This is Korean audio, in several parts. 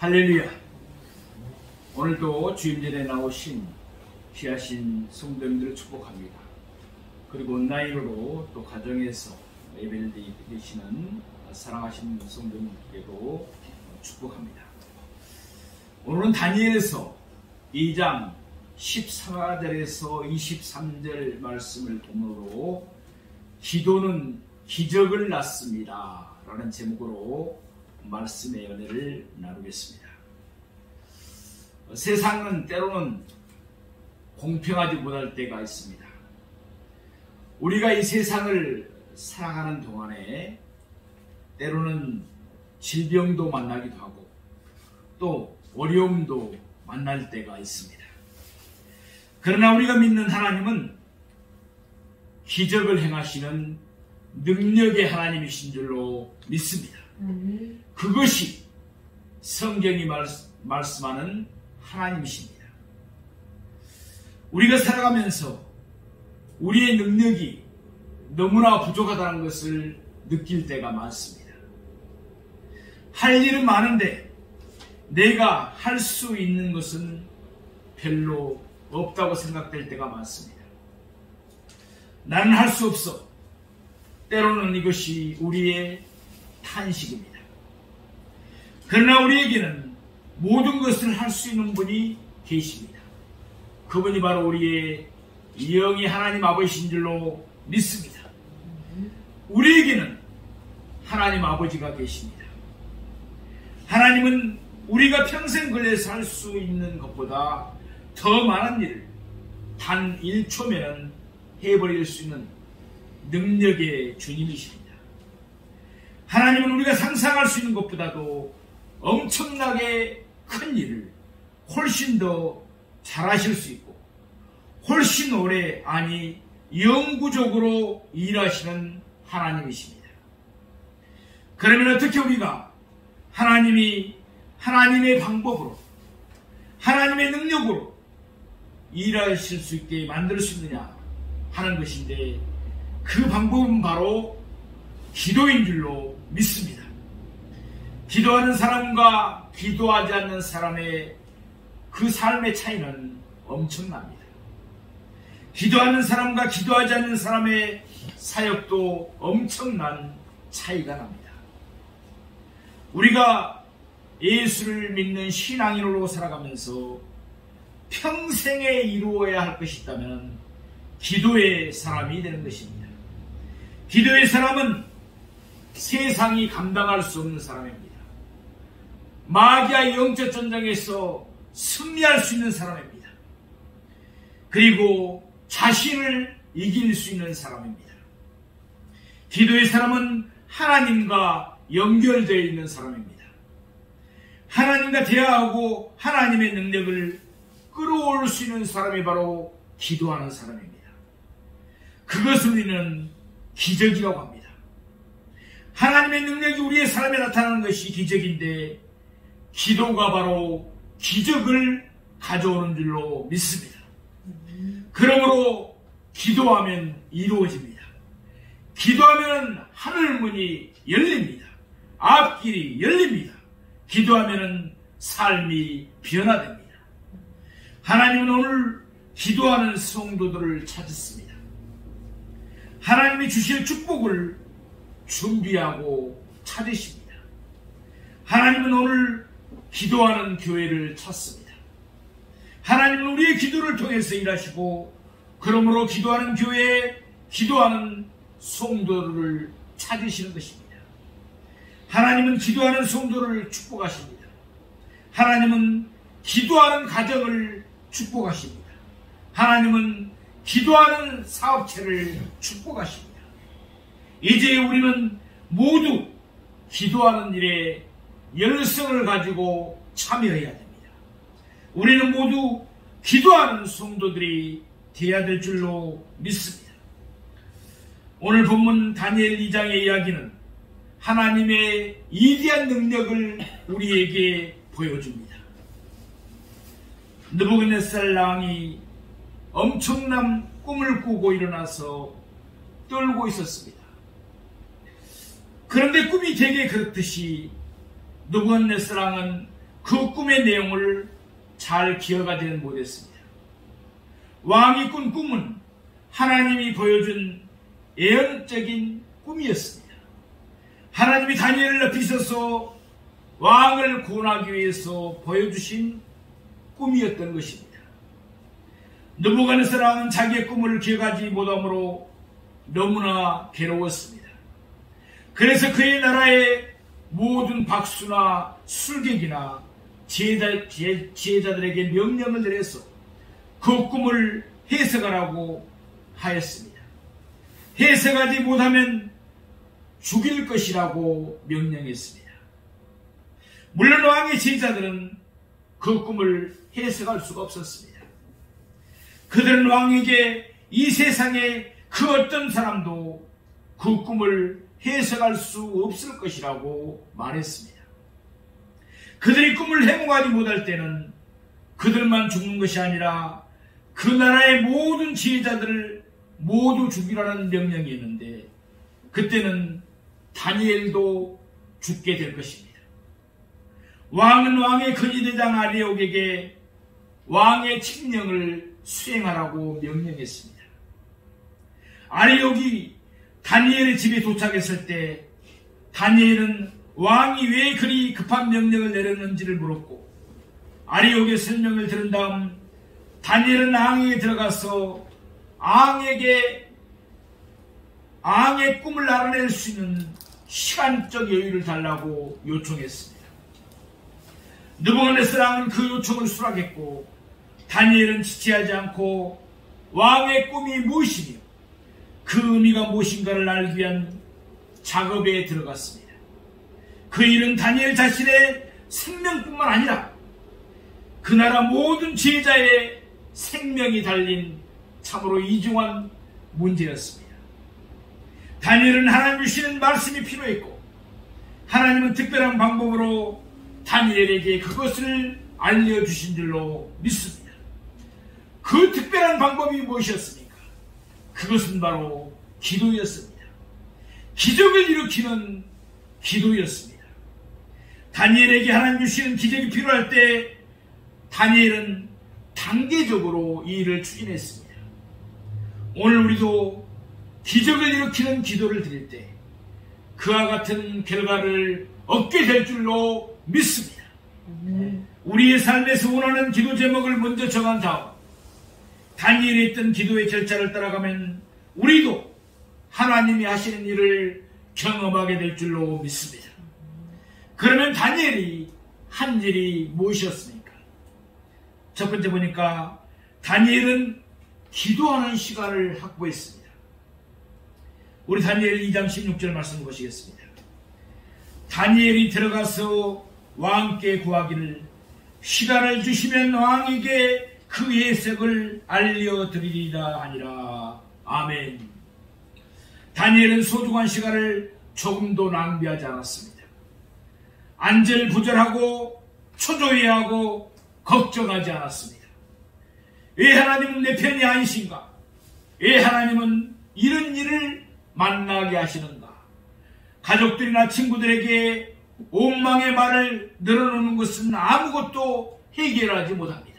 할렐루야. 오늘도 주임전에 나오신 귀하신 성도님들을 축복합니다. 그리고 온라인으로 또 가정에서 예배를 드리시는 사랑하시는 성도님들께도 축복합니다. 오늘은 다니엘서 2장 14절에서 23절 말씀을 본문으로 기도는 기적을 낳습니다 라는 제목으로 말씀의 연애를 나누겠습니다. 세상은 때로는 공평하지 못할 때가 있습니다. 우리가 이 세상을 살아가는 동안에 때로는 질병도 만나기도 하고 또 어려움도 만날 때가 있습니다. 그러나 우리가 믿는 하나님은 기적을 행하시는 능력의 하나님이신 줄로 믿습니다. 그것이 성경이 말씀하는 하나님이십니다. 우리가 살아가면서 우리의 능력이 너무나 부족하다는 것을 느낄 때가 많습니다. 할 일은 많은데 내가 할 수 있는 것은 별로 없다고 생각될 때가 많습니다. 나는 할 수 없어. 때로는 이것이 우리의 탄식입니다. 그러나 우리에게는 모든 것을 할 수 있는 분이 계십니다. 그분이 바로 우리의 영의 하나님 아버지신 줄로 믿습니다. 우리에게는 하나님 아버지가 계십니다. 하나님은 우리가 평생 걸려서 할 수 있는 것보다 더 많은 일을 단 1초면 해버릴 수 있는 능력의 주님이십니다. 하나님은 우리가 상상할 수 있는 것보다도 엄청나게 큰 일을 훨씬 더 잘하실 수 있고 훨씬 오래, 아니 영구적으로 일하시는 하나님이십니다. 그러면 어떻게 우리가 하나님의 방법으로 하나님의 능력으로 일하실 수 있게 만들 수 있느냐 하는 것인데, 그 방법은 바로 기도인 줄로 믿습니다. 기도하는 사람과 기도하지 않는 사람의 그 삶의 차이는 엄청납니다. 기도하는 사람과 기도하지 않는 사람의 사역도 엄청난 차이가 납니다. 우리가 예수를 믿는 신앙인으로 살아가면서 평생에 이루어야 할 것이 있다면 기도의 사람이 되는 것입니다. 기도의 사람은 세상이 감당할 수 없는 사람입니다. 마귀의 영적 전쟁에서 승리할 수 있는 사람입니다. 그리고 자신을 이길 수 있는 사람입니다. 기도의 사람은 하나님과 연결되어 있는 사람입니다. 하나님과 대화하고 하나님의 능력을 끌어올 수 있는 사람이 바로 기도하는 사람입니다. 그것을 우리는 기적이라고 합니다. 하나님의 능력이 우리의 삶에 나타나는 것이 기적인데, 기도가 바로 기적을 가져오는 줄로 믿습니다. 그러므로 기도하면 이루어집니다. 기도하면 하늘문이 열립니다. 앞길이 열립니다. 기도하면 삶이 변화됩니다. 하나님은 오늘 기도하는 성도들을 찾았습니다. 하나님이 주실 축복을 준비하고 찾으십니다. 하나님은 오늘 기도하는 교회를 찾습니다. 하나님은 우리의 기도를 통해서 일하시고, 그러므로 기도하는 교회에 기도하는 성도를 찾으시는 것입니다. 하나님은 기도하는 성도를 축복하십니다. 하나님은 기도하는 가정을 축복하십니다. 하나님은 기도하는 사업체를 축복하십니다. 이제 우리는 모두 기도하는 일에 열성을 가지고 참여해야 됩니다. 우리는 모두 기도하는 성도들이 되어야 될 줄로 믿습니다. 오늘 본문 다니엘 2장의 이야기는 하나님의 위대한 능력을 우리에게 보여줍니다. 느부갓네살 왕이 엄청난 꿈을 꾸고 일어나서 떨고 있었습니다. 그런데 꿈이 되게 그렇듯이 느부갓네살 왕은 그 꿈의 내용을 잘 기억하지는 못했습니다. 왕이 꾼 꿈은 하나님이 보여준 예언적인 꿈이었습니다. 하나님이 다니엘을 높이셔서 왕을 구원하기 위해서 보여주신 꿈이었던 것입니다. 느부갓네살 왕은 자기의 꿈을 기억하지 못하므로 너무나 괴로웠습니다. 그래서 그의 나라의 모든 박수나 술객이나 지혜자들에게 명령을 내려서 그 꿈을 해석하라고 하였습니다. 해석하지 못하면 죽일 것이라고 명령했습니다. 물론 왕의 지혜자들은 그 꿈을 해석할 수가 없었습니다. 그들은 왕에게 이 세상에 그 어떤 사람도 그 꿈을 해석할 수 없을 것이라고 말했습니다. 그들이 꿈을 해몽하지 못할 때는 그들만 죽는 것이 아니라 그 나라의 모든 지혜자들을 모두 죽이라는 명령이었는데 그때는 다니엘도 죽게 될 것입니다. 왕은 왕의 근위대장 아리옥에게 왕의 칙령을 수행하라고 명령했습니다. 아리옥이 다니엘의 집에 도착했을 때 다니엘은 왕이 왜 그리 급한 명령을 내렸는지를 물었고 아리옥의 설명을 들은 다음 다니엘은 앙에게 들어가서 앙의 꿈을 알아낼 수 있는 시간적 여유를 달라고 요청했습니다. 느부갓네살 왕은 그 요청을 수락했고 다니엘은 지체하지 않고 왕의 꿈이 무엇이며 그 의미가 무엇인가를 알기 위한 작업에 들어갔습니다. 그 일은 다니엘 자신의 생명뿐만 아니라 그 나라 모든 지혜자의 생명이 달린 참으로 이중한 문제였습니다. 다니엘은 하나님 주시는 말씀이 필요했고 하나님은 특별한 방법으로 다니엘에게 그것을 알려주신 줄로 믿습니다. 그 특별한 방법이 무엇이었습니까? 그것은 바로 기도였습니다. 기적을 일으키는 기도였습니다. 다니엘에게 하나님 주시는 기적이 필요할 때 다니엘은 단계적으로 이 일을 추진했습니다. 오늘 우리도 기적을 일으키는 기도를 드릴 때 그와 같은 결과를 얻게 될 줄로 믿습니다. 우리의 삶에서 원하는 기도 제목을 먼저 정한 다음 다니엘이 했던 기도의 절차를 따라가면 우리도 하나님이 하시는 일을 경험하게 될 줄로 믿습니다. 그러면 다니엘이 한 일이 무엇이었습니까? 첫 번째 보니까 다니엘은 기도하는 시간을 확보했습니다. 우리 다니엘 2장 16절 말씀 보시겠습니다. 다니엘이 들어가서 왕께 구하기를 시간을 주시면 왕에게 그 해석을 알려드리리라 하니라. 아멘. 다니엘은 소중한 시간을 조금도 낭비하지 않았습니다. 안절부절하고 초조해하고 걱정하지 않았습니다. 왜 하나님은 내 편이 아니신가? 왜 하나님은 이런 일을 만나게 하시는가? 가족들이나 친구들에게 원망의 말을 늘어놓는 것은 아무것도 해결하지 못합니다.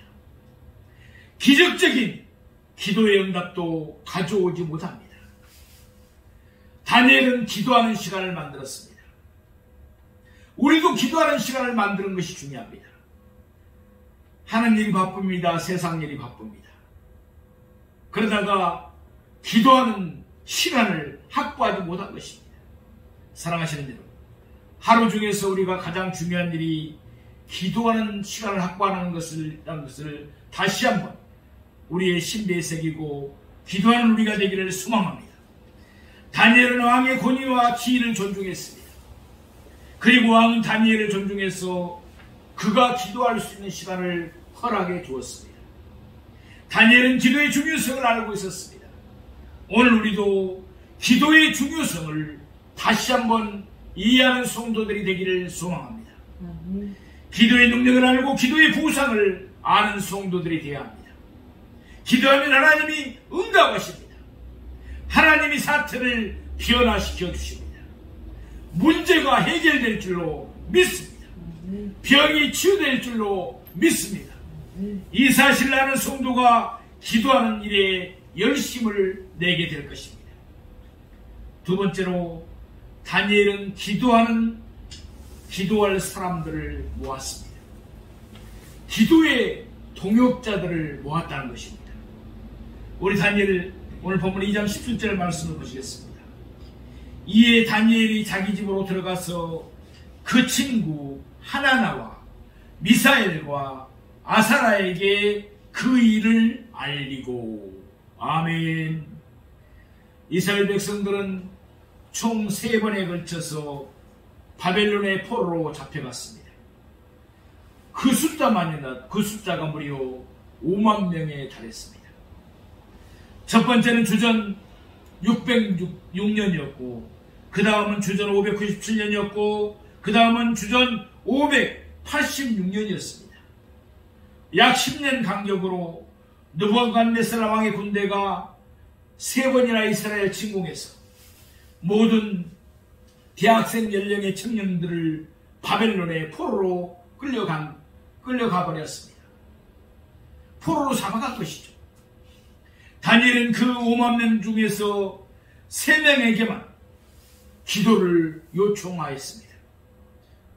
기적적인 기도의 응답도 가져오지 못합니다. 다니엘은 기도하는 시간을 만들었습니다. 우리도 기도하는 시간을 만드는 것이 중요합니다. 하는 일이 바쁩니다. 세상 일이 바쁩니다. 그러다가 기도하는 시간을 확보하지 못한 것입니다. 사랑하시는 여러분, 하루 중에서 우리가 가장 중요한 일이 기도하는 시간을 확보하는 것을 다시 한번 우리의 신비에 새기고 기도하는 우리가 되기를 소망합니다. 다니엘은 왕의 권위와 지위를 존중했습니다. 그리고 왕은 다니엘을 존중해서 그가 기도할 수 있는 시간을 허락해 주었습니다. 다니엘은 기도의 중요성을 알고 있었습니다. 오늘 우리도 기도의 중요성을 다시 한번 이해하는 성도들이 되기를 소망합니다. 기도의 능력을 알고 기도의 보상을 아는 성도들이 되어야 합니다. 기도하면 하나님이 응답하십니다. 하나님이 사태를 변화시켜 주십니다. 문제가 해결될 줄로 믿습니다. 병이 치유될 줄로 믿습니다. 이 사실을 아는 성도가 기도하는 일에 열심을 내게 될 것입니다. 두 번째로 다니엘은 기도할 사람들을 모았습니다. 기도의 동역자들을 모았다는 것입니다. 우리 다니엘 오늘 본문 2장 17절 말씀을 보시겠습니다. 이에 다니엘이 자기 집으로 들어가서 그 친구 하나나와 미사엘과 아사라에게 그 일을 알리고. 아멘. 이스라엘 백성들은 총 3번에 걸쳐서 바벨론의 포로로 잡혀갔습니다. 그 숫자가 무려 5만 명에 달했습니다. 첫 번째는 주전 606년이었고, 그 다음은 주전 597년이었고, 그 다음은 주전 586년이었습니다. 약 10년 간격으로 느부갓네살 왕의 군대가 3번이나 이스라엘 침공해서 모든 대학생 연령의 청년들을 바벨론의 포로로 끌려가 버렸습니다. 포로로 잡아간 것이죠. 다니엘은 그 5만 명 중에서 3명에게만 기도를 요청하였습니다.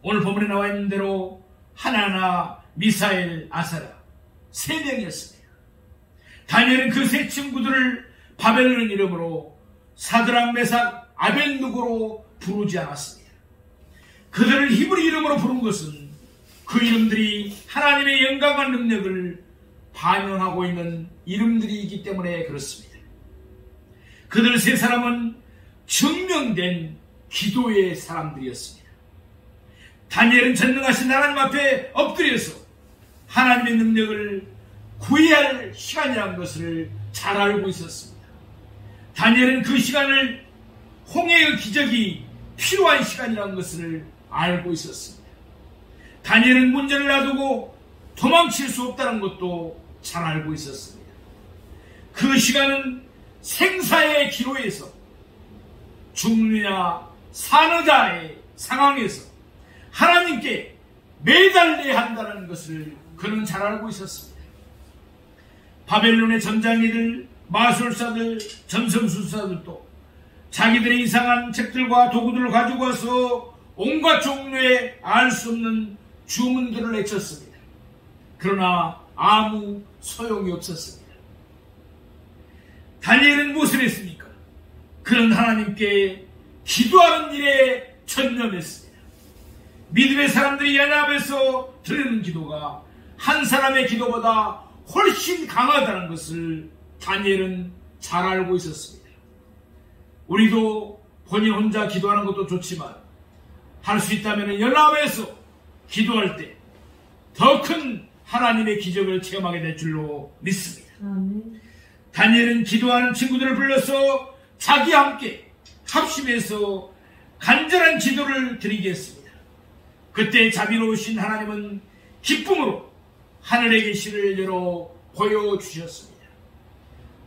오늘 본문에 나와 있는 대로 하나나, 미사엘, 아사라 3명이었습니다. 다니엘은 그 3 친구들을 바벨론 이름으로 사드락, 메삭, 아벳느고로 부르지 않았습니다. 그들을 히브리 이름으로 부른 것은 그 이름들이 하나님의 영광과 능력을 반영하고 있는 이름들이기 때문에 그렇습니다. 그들 3사람은 증명된 기도의 사람들이었습니다. 다니엘은 전능하신 하나님 앞에 엎드려서 하나님의 능력을 구해야 할 시간이라는 것을 잘 알고 있었습니다. 다니엘은 그 시간을 홍해의 기적이 필요한 시간이라는 것을 알고 있었습니다. 다니엘은 문제를 놔두고 도망칠 수 없다는 것도 잘 알고 있었습니다. 그 시간은 생사의 기로에서 죽느냐 사느냐의 상황에서 하나님께 매달려야 한다는 것을 그는 잘 알고 있었습니다. 바벨론의 전장이들, 마술사들, 점성술사들도 자기들의 이상한 책들과 도구들을 가지고 와서 온갖 종류의 알 수 없는 주문들을 외쳤습니다. 그러나 아무 소용이 없었습니다. 다니엘은 무엇을 했습니까? 그는 하나님께 기도하는 일에 전념했습니다. 믿음의 사람들이 연합해서 드리는 기도가 한 사람의 기도보다 훨씬 강하다는 것을 다니엘은 잘 알고 있었습니다. 우리도 본인 혼자 기도하는 것도 좋지만 할 수 있다면 연합해서 기도할 때 더 큰 하나님의 기적을 체험하게 될 줄로 믿습니다. 다니엘은 기도하는 친구들을 불러서 자기와 함께 합심해서 간절한 기도를 드리게 했습니다. 그때 자비로우신 하나님은 기쁨으로 하늘의 계시를 열어 보여주셨습니다.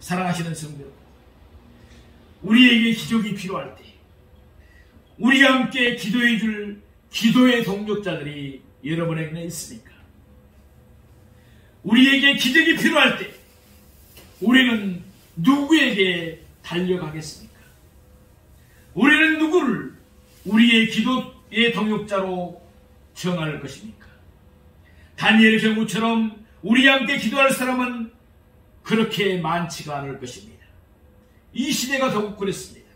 사랑하시는 성도 여러분, 우리에게 기적이 필요할 때 우리와 함께 기도해 줄 기도의 동력자들이 여러분에게 있습니까? 우리에게 기적이 필요할 때 우리는 누구에게 달려가겠습니까? 우리는 누구를 우리의 기도의 동역자로 정할 것입니까? 다니엘의 경우처럼 우리와 함께 기도할 사람은 그렇게 많지가 않을 것입니다. 이 시대가 더욱 그렇습니다.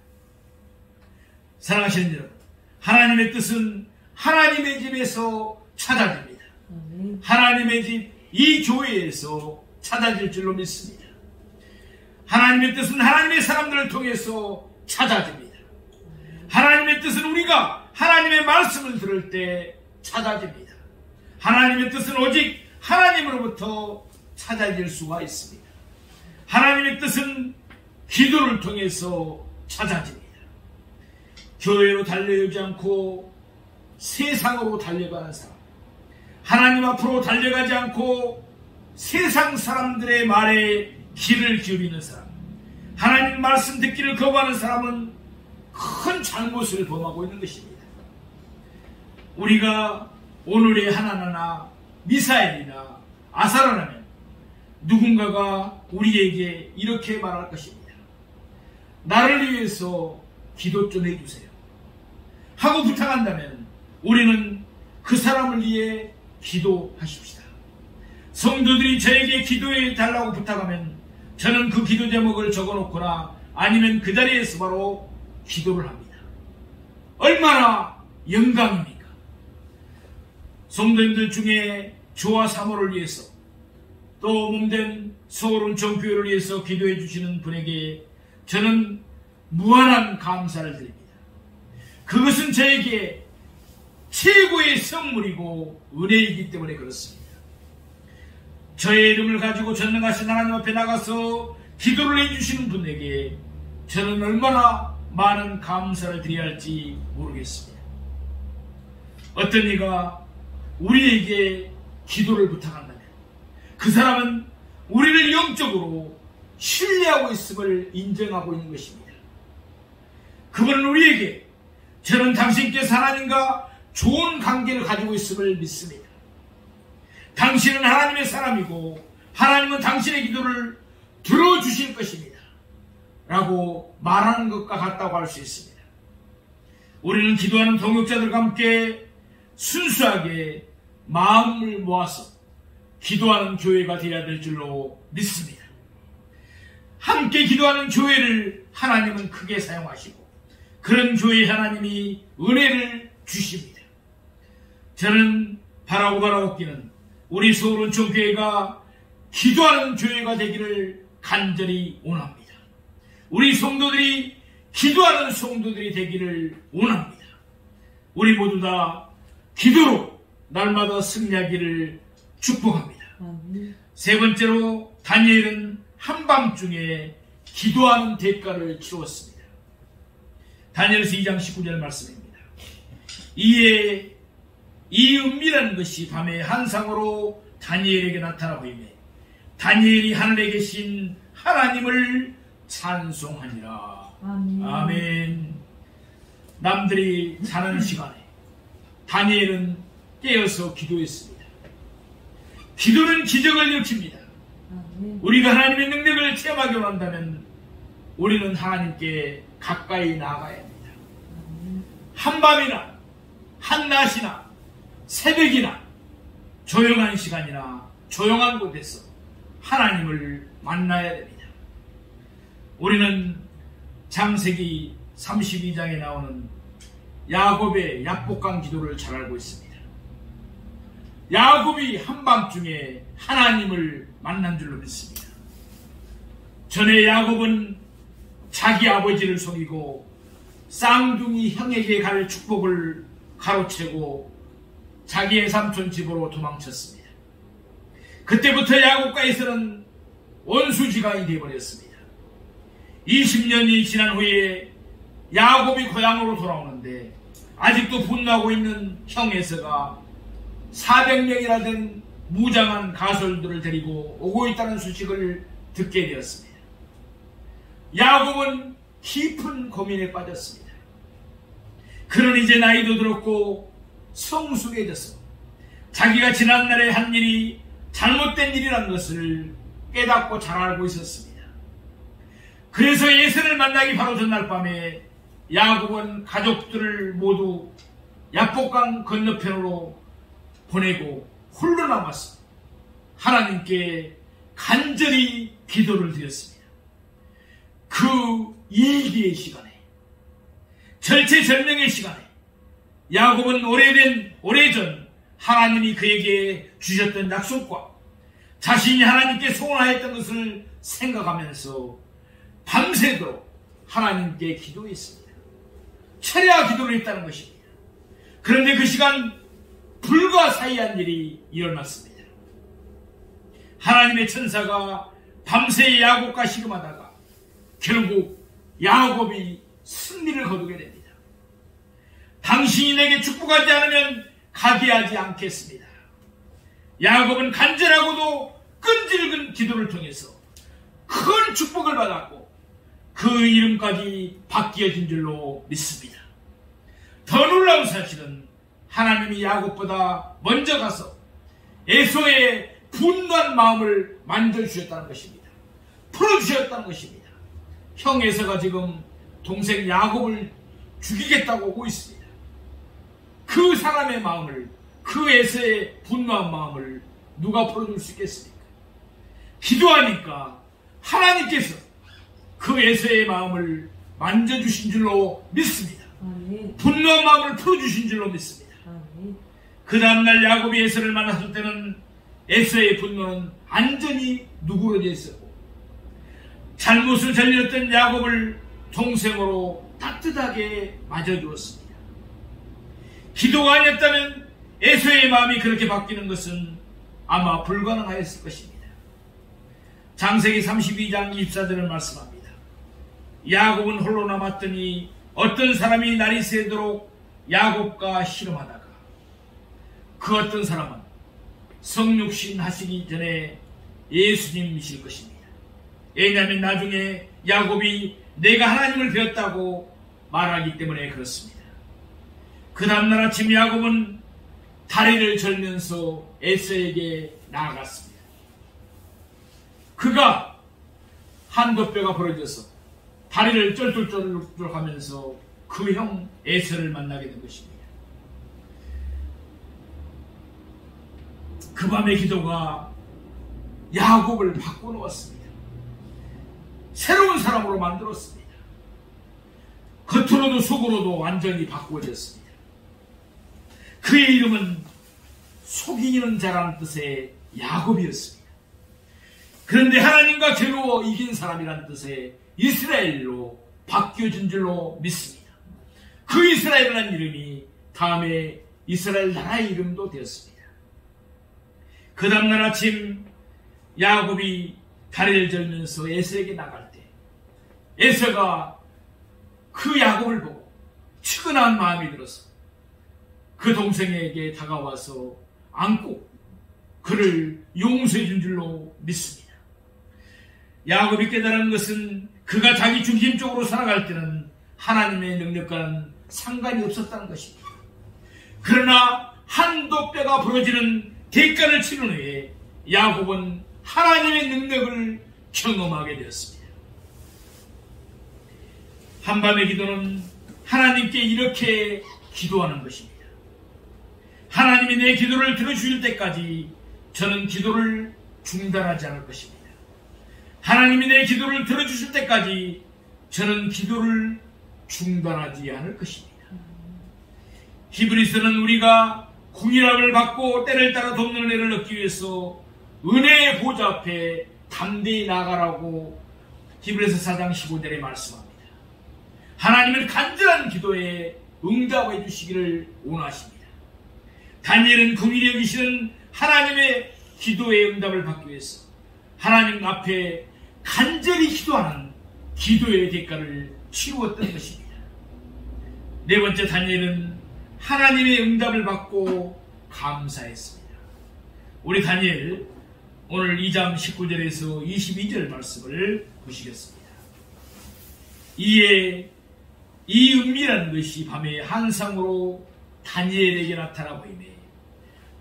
사랑하시는 여러분, 하나님의 뜻은 하나님의 집에서 찾아집니다. 하나님의 집, 이 교회에서 찾아질 줄로 믿습니다. 하나님의 뜻은 하나님의 사람들을 통해서 찾아집니다. 하나님의 뜻은 우리가 하나님의 말씀을 들을 때 찾아집니다. 하나님의 뜻은 오직 하나님으로부터 찾아질 수가 있습니다. 하나님의 뜻은 기도를 통해서 찾아집니다. 교회로 달려오지 않고 세상으로 달려가는 사람, 하나님 앞으로 달려가지 않고 세상 사람들의 말에 귀를 기울이는 사람, 하나님 말씀 듣기를 거부하는 사람은 큰 잘못을 범하고 있는 것입니다. 우리가 오늘의 하나나나 미사엘이나 아사라라면 누군가가 우리에게 이렇게 말할 것입니다. 나를 위해서 기도 좀 해주세요 하고 부탁한다면 우리는 그 사람을 위해 기도하십시다. 성도들이 저에게 기도해 달라고 부탁하면 저는 그 기도 제목을 적어놓거나 아니면 그 자리에서 바로 기도를 합니다. 얼마나 영광입니까? 성도님들 중에 저와 사모를 위해서 또 몸된 서울온천교회를 위해서 기도해 주시는 분에게 저는 무한한 감사를 드립니다. 그것은 저에게 최고의 선물이고 은혜이기 때문에 그렇습니다. 저의 이름을 가지고 전능하신 하나님 앞에 나가서 기도를 해주시는 분에게 저는 얼마나 많은 감사를 드려야 할지 모르겠습니다. 어떤 이가 우리에게 기도를 부탁한다면 그 사람은 우리를 영적으로 신뢰하고 있음을 인정하고 있는 것입니다. 그분은 우리에게 저는 당신께서 하나님과 좋은 관계를 가지고 있음을 믿습니다. 당신은 하나님의 사람이고 하나님은 당신의 기도를 들어주실 것입니다 라고 말하는 것과 같다고 할 수 있습니다. 우리는 기도하는 동역자들과 함께 순수하게 마음을 모아서 기도하는 교회가 되어야 될 줄로 믿습니다. 함께 기도하는 교회를 하나님은 크게 사용하시고 그런 교회에 하나님이 은혜를 주십니다. 저는 바라고 바라옵기는 우리 서울온천교회가 기도하는 교회가 되기를 간절히 원합니다. 우리 성도들이 기도하는 성도들이 되기를 원합니다. 우리 모두 다 기도로 날마다 승리하기를 축복합니다. 세 번째로 다니엘은 한밤중에 기도하는 대가를 치렀습니다. 다니엘서 2장 19절 말씀입니다. 이에 이 은밀한 것이 밤에 한상으로 다니엘에게 나타나 보이매 다니엘이 하늘에 계신 하나님을 찬송하니라. 아멘. 남들이 자는 시간에 다니엘은 깨어서 기도했습니다. 기도는 기적을 일으킵니다. 우리가 하나님의 능력을 체험하기 원한다면 우리는 하나님께 가까이 나아가야 합니다. 한밤이나 한낮이나 새벽이나 조용한 시간이나 조용한 곳에서 하나님을 만나야 됩니다. 우리는 창세기 32장에 나오는 야곱의 약복강 기도를 잘 알고 있습니다. 야곱이 한밤중에 하나님을 만난 줄로 믿습니다. 전에 야곱은 자기 아버지를 속이고 쌍둥이 형에게 갈 축복을 가로채고 자기의 삼촌 집으로 도망쳤습니다. 그때부터 야곱과 에서는 원수지간이 되어버렸습니다. 20년이 지난 후에 야곱이 고향으로 돌아오는데 아직도 분노하고 있는 형 에서가 400명이나 된 무장한 가솔들을 데리고 오고 있다는 소식을 듣게 되었습니다. 야곱은 깊은 고민에 빠졌습니다. 그는 이제 나이도 들었고 성숙해져서 자기가 지난날에 한 일이 잘못된 일이라는 것을 깨닫고 잘 알고 있었습니다. 그래서 에서를 만나기 바로 전날 밤에 야곱은 가족들을 모두 약복강 건너편으로 보내고 홀로 남아서 하나님께 간절히 기도를 드렸습니다. 그 일기의 시간에, 절체절명의 시간에 야곱은 오래전 하나님이 그에게 주셨던 약속과 자신이 하나님께 소원하였던 것을 생각하면서 밤새도록 하나님께 기도했습니다. 철야 기도를 했다는 것입니다. 그런데 그 시간 불가사의한 일이 일어났습니다. 하나님의 천사가 밤새 야곱과 씨름하다가 결국 야곱이 승리를 거두게 됩니다. 당신이 내게 축복하지 않으면 가게 하지 않겠습니다. 야곱은 간절하고도 끈질긴 기도를 통해서 큰 축복을 받았고 그 이름까지 바뀌어진 줄로 믿습니다. 더 놀라운 사실은 하나님이 야곱보다 먼저 가서 에서의 분노한 마음을 만져주셨다는 것입니다. 풀어주셨다는 것입니다. 형 에서가 지금 동생 야곱을 죽이겠다고 오고 있습니다. 그 사람의 마음을, 그 에서의 분노한 마음을 누가 풀어줄 수 있겠습니까? 기도하니까 하나님께서 그 에서의 마음을 만져주신 줄로 믿습니다. 분노한 마음을 풀어주신 줄로 믿습니다. 그 다음날 야곱이 에서를 만났을 때는 에서의 분노는 완전히 누그러져 있었고, 잘못을 저질렀던 야곱을 동생으로 따뜻하게 맞아주었습니다. 기도가 아니었다면 에서의 마음이 그렇게 바뀌는 것은 아마 불가능하였을 것입니다. 창세기 32장 24절을 말씀합니다. 야곱은 홀로 남았더니 어떤 사람이 날이 새도록 야곱과 씨름하다가, 그 어떤 사람은 성육신 하시기 전에 예수님이실 것입니다. 왜냐하면 나중에 야곱이 내가 하나님을 배웠다고 말하기 때문에 그렇습니다. 그 다음날 아침 야곱은 다리를 절면서 에서에게 나아갔습니다. 그가 한도뼈가 부러져서 다리를 쩔쩔쩔쩔 하면서 그 형 에서를 만나게 된 것입니다. 그 밤의 기도가 야곱을 바꿔놓았습니다. 새로운 사람으로 만들었습니다. 겉으로도 속으로도 완전히 바꾸어졌습니다. 그의 이름은 속이는 자라는 뜻의 야곱이었습니다. 그런데 하나님과 겨루어 이긴 사람이라는 뜻의 이스라엘로 바뀌어진 줄로 믿습니다. 그 이스라엘이라는 이름이 다음에 이스라엘 나라의 이름도 되었습니다. 그 다음날 아침 야곱이 다리를 절면서 에서에게 나갈 때 에서가 그 야곱을 보고 측은한 마음이 들어서 그 동생에게 다가와서 안고 그를 용서해 준 줄로 믿습니다. 야곱이 깨달은 것은 그가 자기 중심적으로 살아갈 때는 하나님의 능력과는 상관이 없었다는 것입니다. 그러나 한도뼈가 부러지는 대가를 치른 후에 야곱은 하나님의 능력을 경험하게 되었습니다. 한밤의 기도는 하나님께 이렇게 기도하는 것입니다. 하나님이 내 기도를 들어주실 때까지 저는 기도를 중단하지 않을 것입니다. 하나님이 내 기도를 들어주실 때까지 저는 기도를 중단하지 않을 것입니다. 히브리서는 우리가 궁일함을 받고 때를 따라 돕는 은혜를 얻기 위해서 은혜의 보좌 앞에 담대히 나가라고 히브리서 4장 15절에 말씀합니다. 하나님은 간절한 기도에 응답해 주시기를 원하십니다. 다니엘은 긍휼히 여기시는 하나님의 기도의 응답을 받기 위해서 하나님 앞에 간절히 기도하는 기도의 대가를 치루었던 것입니다. 네 번째, 다니엘은 하나님의 응답을 받고 감사했습니다. 우리 다니엘 오늘 2장 19절에서 22절 말씀을 보시겠습니다. 이에 이 은밀한 것이 밤에 환상으로 다니엘에게 나타나 보이매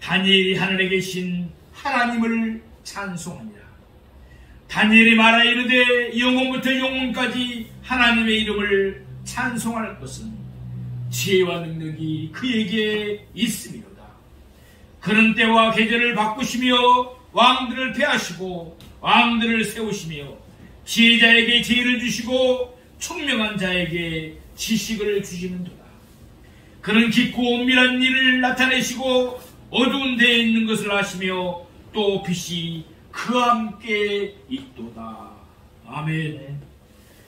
다니엘이 하늘에 계신 하나님을 찬송하니라. 다니엘이 말하 이르되 영원부터 영원까지 하나님의 이름을 찬송할 것은 지혜와 능력이 그에게 있음이로다. 그는 때와 계절을 바꾸시며 왕들을 패하시고 왕들을 세우시며 지혜자에게 지혜를 주시고 총명한 자에게 지식을 주시는도다. 그는 깊고 은밀한 일을 나타내시고 어두운 데에 있는 것을 아시며 또 빛이 그와 함께 있도다. 아멘.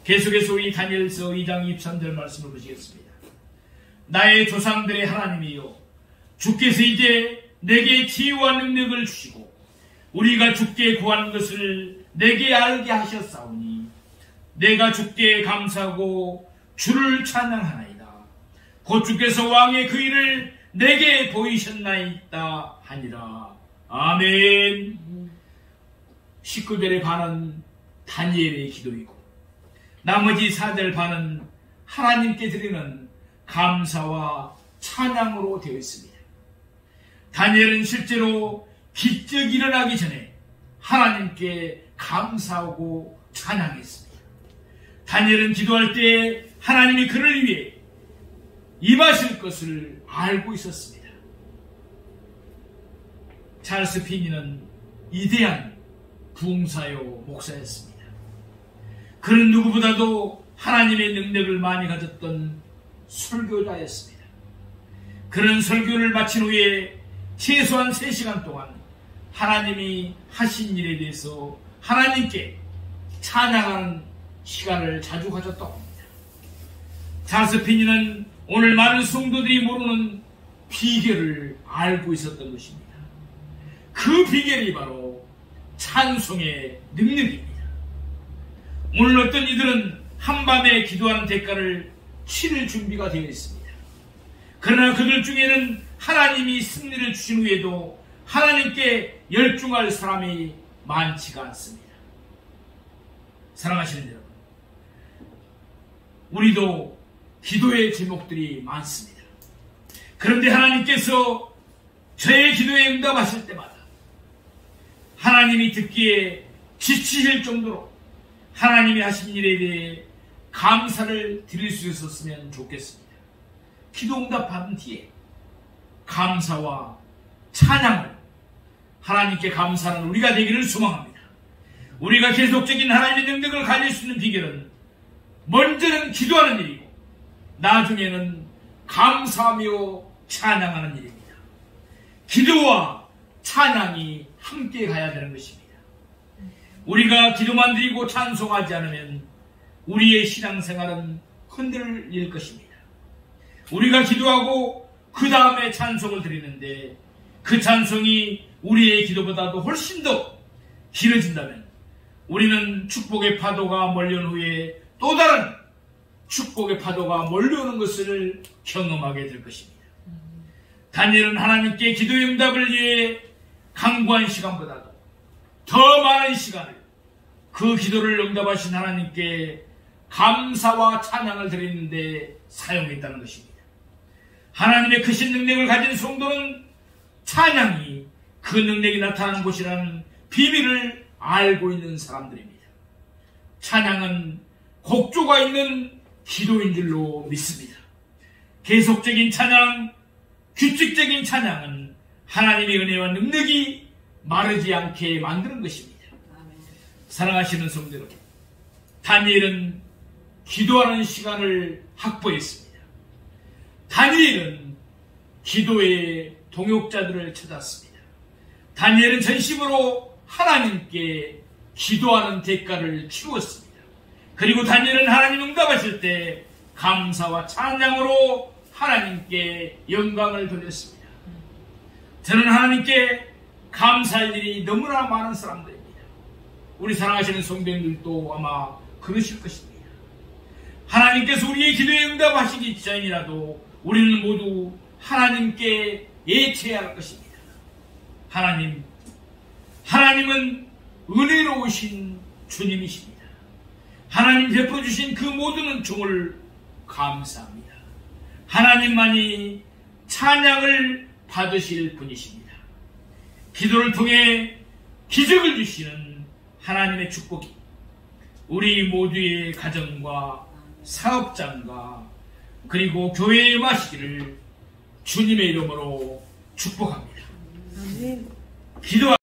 계속해서 우리 다니엘서 2장 23절 말씀을 보시겠습니다. 나의 조상들의 하나님이여, 주께서 이제 내게 지혜와 능력을 주시고 우리가 주께 구하는 것을 내게 알게 하셨사오니 내가 주께 감사하고 주를 찬양하나이다. 곧 주께서 왕의 그 일을 내게 보이셨나이다 하니라. 아멘. 19절의 반은 다니엘의 기도이고 나머지 4절 반은 하나님께 드리는 감사와 찬양으로 되어 있습니다. 다니엘은 실제로 기적이 일어나기 전에 하나님께 감사하고 찬양했습니다. 다니엘은 기도할 때 하나님이 그를 위해 임하실 것을 알고 있었습니다. 찰스 피니는 위대한 부흥사요 목사였습니다. 그는 누구보다도 하나님의 능력을 많이 가졌던 설교자였습니다. 그는 설교를 마친 후에 최소한 3시간 동안 하나님이 하신 일에 대해서 하나님께 찬양하는 시간을 자주 가졌다고 합니다. 찰스 피니는 오늘 많은 성도들이 모르는 비결을 알고 있었던 것입니다. 그 비결이 바로 찬송의 능력입니다. 오늘 어떤 이들은 한밤에 기도하는 대가를 치를 준비가 되어 있습니다. 그러나 그들 중에는 하나님이 승리를 주신 후에도 하나님께 열중할 사람이 많지가 않습니다. 사랑하시는 여러분, 우리도 기도의 제목들이 많습니다. 그런데 하나님께서 저의 기도에 응답하실 때마다 하나님이 듣기에 지치실 정도로 하나님이 하신 일에 대해 감사를 드릴 수 있었으면 좋겠습니다. 기도 응답한 뒤에 감사와 찬양을 하나님께 감사하는 우리가 되기를 소망합니다. 우리가 계속적인 하나님의 능력을 가질 수 있는 비결은 먼저는 기도하는 일이고 나중에는 감사하며 찬양하는 일입니다. 기도와 찬양이 함께 가야 되는 것입니다. 우리가 기도만 드리고 찬송하지 않으면 우리의 신앙생활은 흔들릴 것입니다. 우리가 기도하고 그 다음에 찬송을 드리는데 그 찬송이 우리의 기도보다도 훨씬 더 길어진다면 우리는 축복의 파도가 몰려온 후에 또 다른 축복의 파도가 몰려오는 것을 경험하게 될 것입니다. 다니엘은 하나님께 기도의 응답을 위해 강구한 시간보다도 더 많은 시간을 그 기도를 응답하신 하나님께 감사와 찬양을 드리는데 사용했다는 것입니다. 하나님의 크신 능력을 가진 성도는 찬양이 그 능력이 나타나는 곳이라는 비밀을 알고 있는 사람들입니다. 찬양은 곡조가 있는 기도인 줄로 믿습니다. 계속적인 찬양, 규칙적인 찬양은 하나님의 은혜와 능력이 마르지 않게 만드는 것입니다. 사랑하시는 성도 여러분, 다니엘은 기도하는 시간을 확보했습니다. 다니엘은 기도의 동역자들을 찾았습니다. 다니엘은 전심으로 하나님께 기도하는 대가를 치루었습니다. 그리고 다니엘은 하나님 응답하실 때 감사와 찬양으로 하나님께 영광을 돌렸습니다. 저는 하나님께 감사할 일이 너무나 많은 사람들입니다. 우리 사랑하시는 성도님들도 아마 그러실 것입니다. 하나님께서 우리의 기도에 응답하시기 전이라도 우리는 모두 하나님께 예체해야 할 것입니다. 하나님은 은혜로우신 주님이십니다. 하나님 베풀어 주신 그 모든 은총을 감사합니다. 하나님만이 찬양을 받으실 분이십니다. 기도를 통해 기적을 주시는 하나님의 축복이 우리 모두의 가정과 사업장과 그리고 교회에 임하시기를 주님의 이름으로 축복합니다. 기도